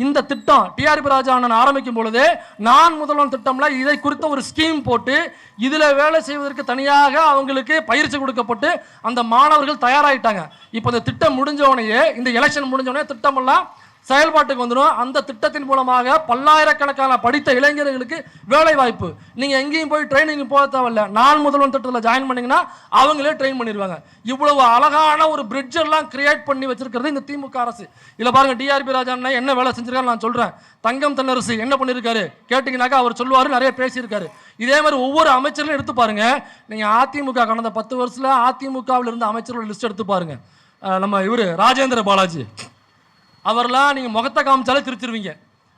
இந்த திட்டம் டிஆர்பி ராஜா அண்ணன் ஆரம்பிக்கும் பொழுதே நான் முதல்வன் திட்டம்ல இதை குறித்த ஒரு ஸ்கீம் போட்டு இதில் வேலை செய்வதற்கு தனியாக அவங்களுக்கு பயிற்சி கொடுக்கப்பட்டு அந்த மாணவர்கள் தயாராகிட்டாங்க. இப்போ இந்த திட்டம் முடிஞ்சவனையே, இந்த எலெக்ஷன் முடிஞ்சவனே திட்டமெல்லாம் செயல்பாட்டுக்கு வந்துடும். அந்த திட்டத்தின் மூலமாக பல்லாயிரக்கணக்கான படித்த இளைஞர்களுக்கு வேலை வாய்ப்பு. நீங்க எங்கேயும் போய் ட்ரைனிங் போக தேவையில்ல. நான் முதல்வன் திட்டத்தில் ஜாயின் பண்ணீங்கன்னா அவங்களே ட்ரெயின் பண்ணிடுவாங்க. இவ்வளவு அழகான ஒரு பிரிட்ஜ் எல்லாம் கிரியேட் பண்ணி வச்சிருக்கிறது இந்த திமுக அரசு. இல்ல பாருங்க, டிஆர்பி ராஜா என்ன வேலை செஞ்சிருக்காரு நான் சொல்றேன். தங்கம் தென்னரசு என்ன பண்ணிருக்காரு கேட்டீங்கன்னாக்கா அவர் சொல்லுவாரு, நிறைய பேசியிருக்காரு. இதே மாதிரி ஒவ்வொரு அமைச்சர்களும் எடுத்து பாருங்க. நீங்க அதிமுக கடந்த 10 வருஷத்துல அதிமுகவில் இருந்த அமைச்சர்கள் லிஸ்ட் எடுத்து பாருங்க. நம்ம இவரு ராஜேந்திர பாலாஜி அவர்லாம் நீங்க முகத்தை காமிச்சாலே திருச்சிருவீங்க.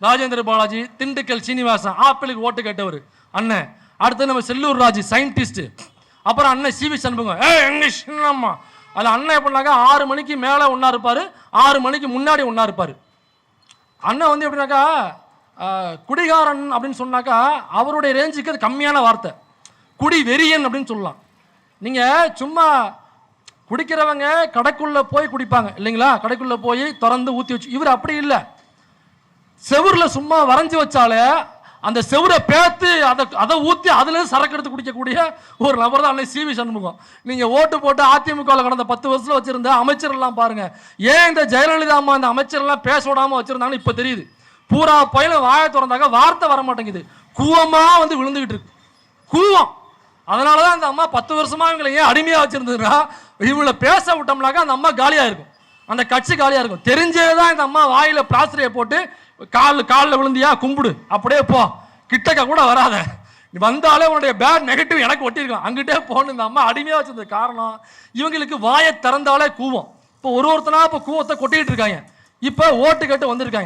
ராஜேந்திர பாலாஜி, திண்டுக்கல் சீனிவாசன் ஆப்பிளுக்கு ஓட்டு கேட்டவர் அண்ணன். அடுத்து நம்ம செல்லூர் ராஜு சயின்டிஸ்ட். அப்புறம் அண்ணன் சிவி சண்முகம் சின்னம்மா. அது அண்ணன் எப்படின்னாக்கா 6 மணிக்கு மேலே ஒன்றா இருப்பார், 6 மணிக்கு முன்னாடி ஒன்றா இருப்பார். அண்ணன் வந்து எப்படின்னாக்கா குடிகாரன் அப்படின்னு சொன்னாக்கா அவருடைய ரேஞ்சுக்கு அது கம்மியான வார்த்தை. குடி வெறியன் அப்படின்னு சொல்லலாம். நீங்கள் சும்மா குடிக்கிறவங்க கடைக்குள்ளே போய் குடிப்பாங்க இல்லைங்களா, கடைக்குள்ளே போய் திறந்து ஊற்றி வச்சு. இவர் அப்படி இல்லை. செவுரில் சும்மா வரைஞ்சி வச்சாலே அந்த செவுரை பேத்து அதை ஊற்றி அதுலேருந்து சரக்கு எடுத்து குடிக்கக்கூடிய ஒரு நபர் தான் அன்னை சிவி சண்முகம். நீங்கள் ஓட்டு போட்டு அதிமுகவில் கடந்த 10 வருஷத்தில் வச்சிருந்த அமைச்சர்லாம் பாருங்க. ஏன் இந்த ஜெயலலிதா அம்மா அந்த அமைச்சர்லாம் பேச விடாமல் வச்சிருந்தாங்கன்னு இப்போ தெரியுது. பூரா பயில வாயை திறந்தாக்க வார்த்தை வர மாட்டேங்குது. கூவமா வந்து விழுந்துகிட்டு இருக்கு, கூவம். அதனாலதான் அந்த அம்மா 10 வருஷமா இவங்களை ஏன் அடிமையா வச்சிருந்ததுன்னா, இவங்களை பேச விட்டோம்னாக்கா அந்த அம்மா காலியா இருக்கும், அந்த கட்சி காலியா இருக்கும். தெரிஞ்சேதான் இந்த அம்மா வாயில பிளாஸ்டரையை போட்டு காலில் விழுந்தியா கும்பிடு, அப்படியே போ, கிட்டக்க கூட வராத, வந்தாலே உன்னுடைய பேட் நெகட்டிவ் எனக்கு ஒட்டியிருக்கும், அங்கிட்டே போகணும். இந்த அம்மா அடிமையா வச்சிருந்த காரணம் இவங்களுக்கு வாயை திறந்தாலே கூவம். இப்போ ஒருத்தனா இப்போ கூவத்தை கொட்டிட்டு இருக்காங்க. இப்போ ஓட்டு கேட்டு வந்திருக்காங்க.